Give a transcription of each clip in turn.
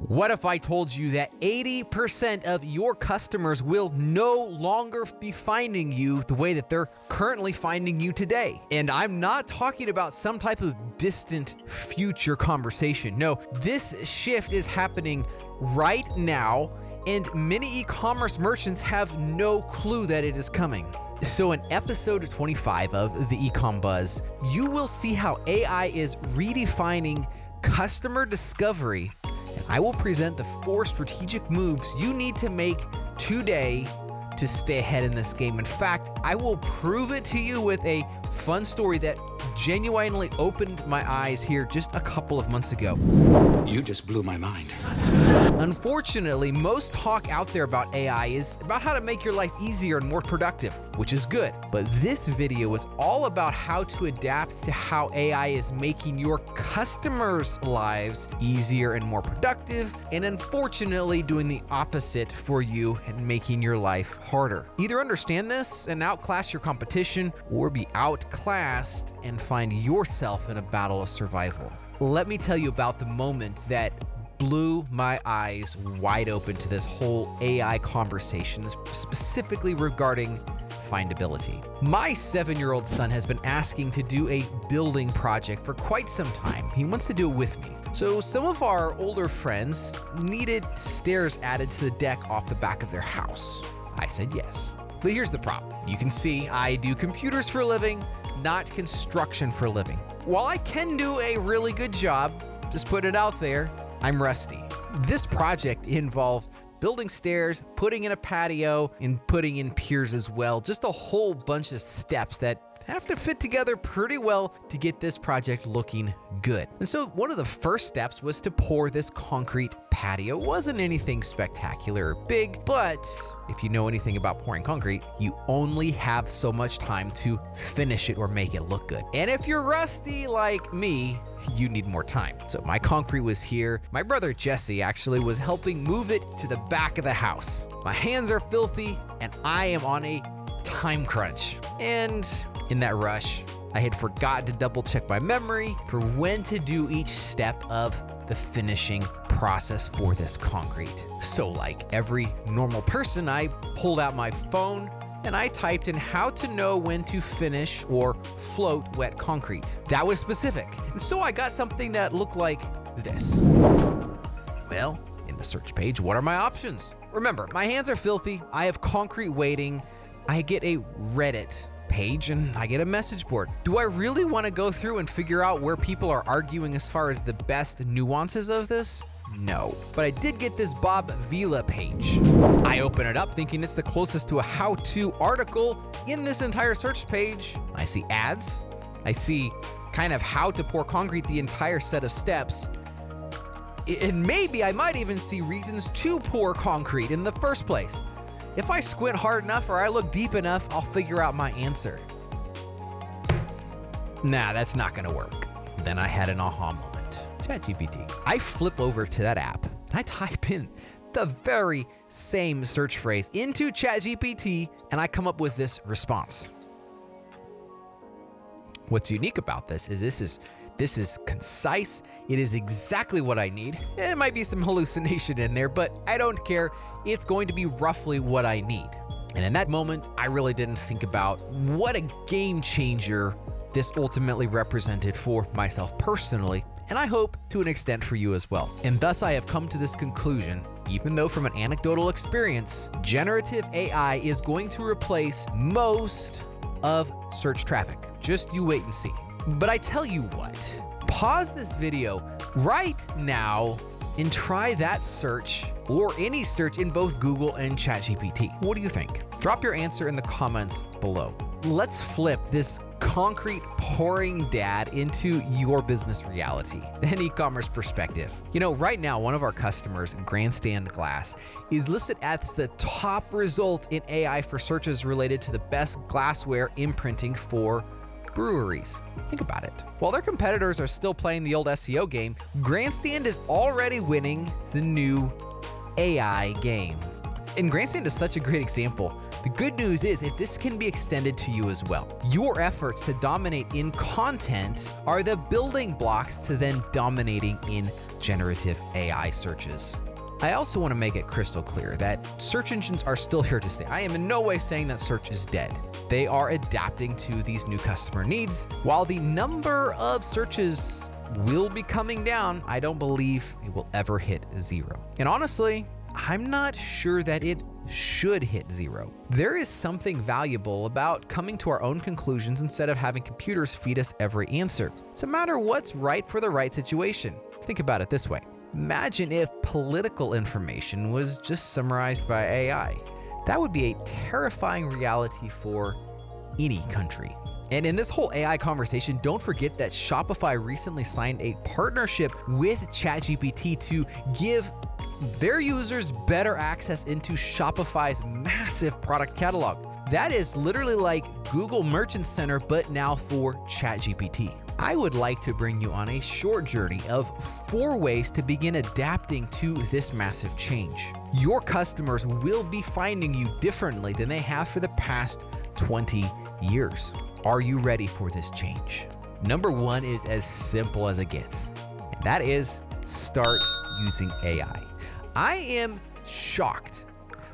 What if I told you that 80% of your customers will no longer be finding you the way that they're currently finding you today? And I'm not talking about some type of distant future conversation. No, this shift is happening right now, and many e-commerce merchants have no clue that it is coming. So in episode 25 of the eCom Buzz, you will see how AI is redefining customer discovery. I will present the 4 strategic moves you need to make today to stay ahead in this game. In fact, I will prove it to you with a fun story that genuinely opened my eyes here just a couple of months ago. You just blew my mind. Unfortunately, most talk out there about AI is about how to make your life easier and more productive, which is good. But this video is all about how to adapt to how AI is making your customers' lives easier and more productive, and unfortunately doing the opposite for you and making your life harder. Either understand this and outclass your competition, or be outclassed and find yourself in a battle of survival. Let me tell you about the moment that blew my eyes wide open to this whole AI conversation, specifically regarding findability. My 7-year-old son has been asking to do a building project for quite some time. He wants to do it with me. So some of our older friends needed stairs added to the deck off the back of their house. I said yes. But here's the problem. You can see I do computers for a living, not construction for a living. While I can do a really good job, just put it out there, I'm rusty. This project involved building stairs, putting in a patio, and putting in piers as well. Just a whole bunch of steps that have to fit together pretty well to get this project looking good. And so one of the first steps was to pour this concrete patio. It wasn't anything spectacular or big, but if you know anything about pouring concrete, you only have so much time to finish it or make it look good. And if you're rusty like me, you need more time. So my concrete was here. My brother Jesse actually was helping move it to the back of the house. My hands are filthy and I am on a time crunch. And in that rush, I had forgotten to double check my memory for when to do each step of the finishing process for this concrete. So like every normal person, I pulled out my phone and I typed in how to know when to finish or float wet concrete. That was specific. And so I got something that looked like this. Well, in the search page, what are my options? Remember, my hands are filthy. I have concrete waiting. I get a Reddit page and I get a message board. Do I really want to go through and figure out where people are arguing as far as the best nuances of this? No, but I did get this Bob Vila page. I open it up thinking it's the closest to a how-to article in this entire search page. I see ads. I see kind of how to pour concrete, the entire set of steps. And maybe I might even see reasons to pour concrete in the first place. If I squint hard enough or I look deep enough, I'll figure out my answer. Nah, that's not gonna work. Then I had an aha moment. ChatGPT. I flip over to that app and I type in the very same search phrase into ChatGPT and I come up with this response. What's unique about this is this is concise. It is exactly what I need. There might be some hallucination in there, but I don't care. It's going to be roughly what I need. And in that moment, I really didn't think about what a game changer this ultimately represented for myself personally, and I hope to an extent for you as well. And thus I have come to this conclusion, even though from an anecdotal experience, generative AI is going to replace most of search traffic. Just you wait and see. But I tell you what, pause this video right now and try that search or any search in both Google and ChatGPT. What do you think? Drop your answer in the comments below. Let's flip this concrete pouring dad into your business reality, an e-commerce perspective. You know, right now, one of our customers, Grandstand Glass, is listed as the top result in AI for searches related to the best glassware imprinting for breweries. Think about it. While their competitors are still playing the old SEO game, Grandstand is already winning the new AI game. And Grandstand is such a great example. The good news is that this can be extended to you as well. Your efforts to dominate in content are the building blocks to then dominating in generative AI searches. I also want to make it crystal clear that search engines are still here to stay. I am in no way saying that search is dead. They are adapting to these new customer needs. While the number of searches will be coming down, I don't believe it will ever hit zero. And honestly, I'm not sure that it should hit zero. There is something valuable about coming to our own conclusions instead of having computers feed us every answer. It's a matter of what's right for the right situation. Think about it this way. Imagine if political information was just summarized by AI. That would be a terrifying reality for any country. And in this whole AI conversation, don't forget that Shopify recently signed a partnership with ChatGPT to give their users better access into Shopify's massive product catalog. That is literally like Google Merchant Center, but now for ChatGPT. I would like to bring you on a short journey of 4 ways to begin adapting to this massive change. Your customers will be finding you differently than they have for the past 20 years. Are you ready for this change? Number 1 is as simple as it gets, and that is start using AI. I am shocked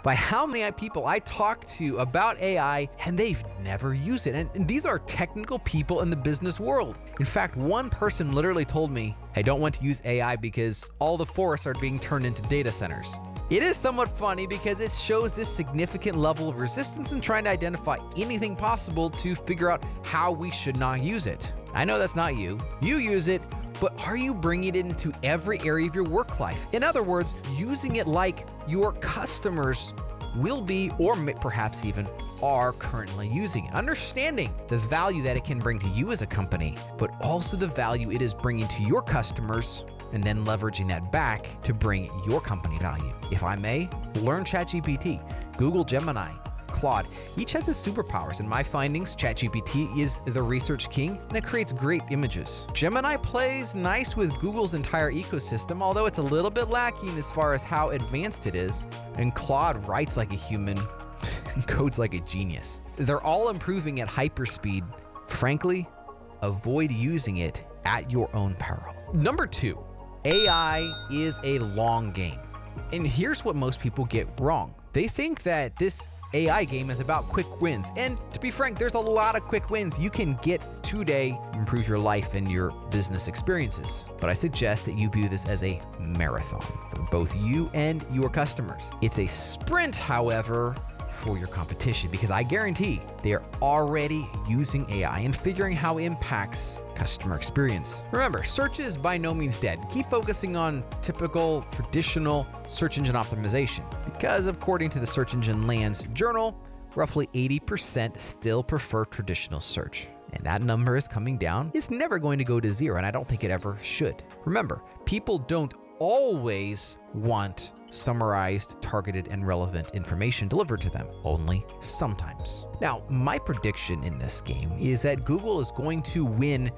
by how many people I talk to about AI and they've never used it. And these are technical people in the business world. In fact, one person literally told me, I don't want to use AI because all the forests are being turned into data centers. It is somewhat funny because it shows this significant level of resistance in trying to identify anything possible to figure out how we should not use it. I know that's not you. You use it, but are you bringing it into every area of your work life? In other words, using it like your customers will be, or perhaps even are currently using it. Understanding the value that it can bring to you as a company, but also the value it is bringing to your customers, and then leveraging that back to bring your company value. If I may, learn ChatGPT, Google Gemini, Claude. Each has its superpowers. In my findings, ChatGPT is the research king and it creates great images. Gemini plays nice with Google's entire ecosystem, although it's a little bit lacking as far as how advanced it is. And Claude writes like a human and codes like a genius. They're all improving at hyperspeed. Frankly, avoid using it at your own peril. Number 2, AI is a long game. And here's what most people get wrong. They think that this AI game is about quick wins. And to be frank, there's a lot of quick wins you can get today, improve your life and your business experiences. But I suggest that you view this as a marathon for both you and your customers. It's a sprint, however, for your competition, because I guarantee they are already using AI and figuring how it impacts customer experience. Remember, search is by no means dead. Keep focusing on typical, traditional search engine optimization, because according to the Search Engine Land's journal, roughly 80% still prefer traditional search. And that number is coming down. It's never going to go to zero, and I don't think it ever should. Remember, people don't always want summarized, targeted, and relevant information delivered to them, only sometimes. Now, my prediction in this game is that Google is going to win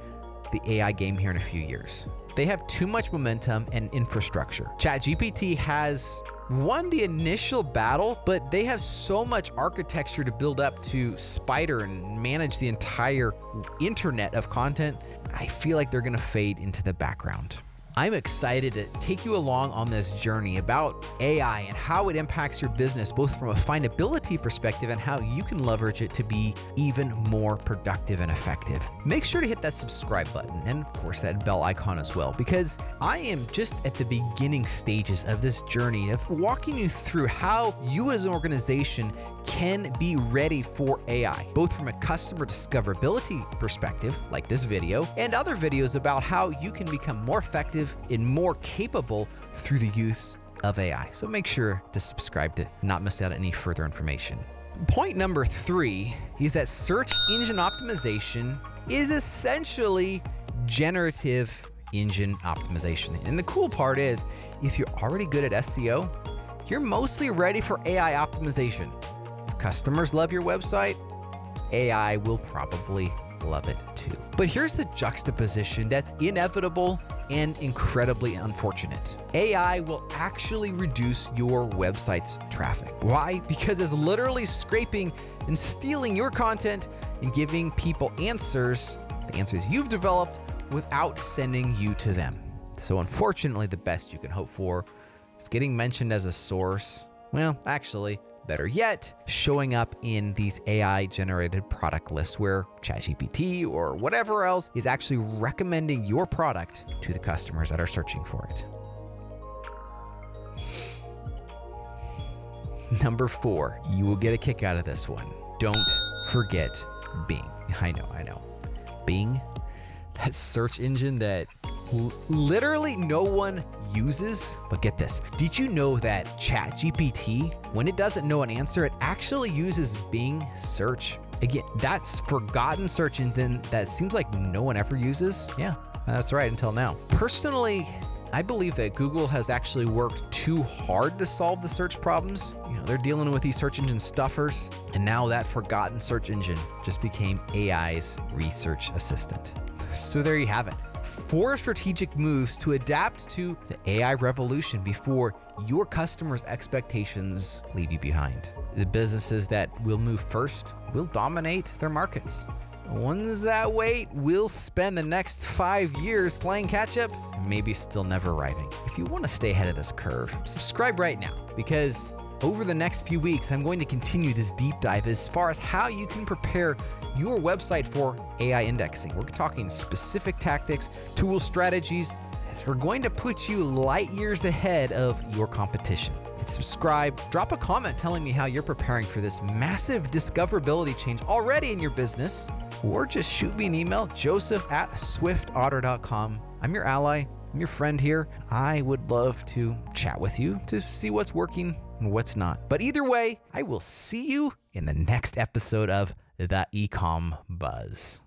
the AI game here in a few years. They have too much momentum and infrastructure. ChatGPT has won the initial battle, but they have so much architecture to build up to spider and manage the entire internet of content. I feel like they're gonna fade into the background. I'm excited to take you along on this journey about AI and how it impacts your business, both from a findability perspective and how you can leverage it to be even more productive and effective. Make sure to hit that subscribe button and of course that bell icon as well, because I am just at the beginning stages of this journey of walking you through how you as an organization can be ready for AI, both from a customer discoverability perspective, like this video, and other videos about how you can become more effective and more capable through the use of AI. So make sure to subscribe to not miss out on any further information. Point number 3 is that search engine optimization is essentially generative engine optimization. And the cool part is, if you're already good at SEO, you're mostly ready for AI optimization. If customers love your website, AI will probably love it too. But here's the juxtaposition that's inevitable and incredibly unfortunate. AI will actually reduce your website's traffic. Why? Because it's literally scraping and stealing your content and giving people answers, the answers you've developed, without sending you to them. So unfortunately, the best you can hope for is getting mentioned as a source. Well, actually, better yet, showing up in these AI-generated product lists where ChatGPT or whatever else is actually recommending your product to the customers that are searching for it. Number 4, you will get a kick out of this one. Don't forget Bing. I know. Bing, that search engine that literally no one uses. But get this, did you know that ChatGPT, when it doesn't know an answer, it actually uses Bing search? Again, that's forgotten search engine that seems like no one ever uses. Yeah, that's right, until now. Personally, I believe that Google has actually worked too hard to solve the search problems. They're dealing with these search engine stuffers, and now that forgotten search engine just became AI's research assistant. So there you have it. 4 strategic moves to adapt to the AI revolution before your customers' expectations leave you behind. The businesses that will move first will dominate their markets. The ones that wait will spend the next 5 years playing catch up and maybe still never writing. If you want to stay ahead of this curve, subscribe right now, because over the next few weeks, I'm going to continue this deep dive as far as how you can prepare your website for AI indexing. We're talking specific tactics, tools, strategies that are going to put you light years ahead of your competition. Hit subscribe, drop a comment telling me how you're preparing for this massive discoverability change already in your business, or just shoot me an email, joseph@swiftotter.com. I'm your ally, I'm your friend here. I would love to chat with you to see what's working and what's not. But either way, I will see you in the next episode of The eCom Buzz.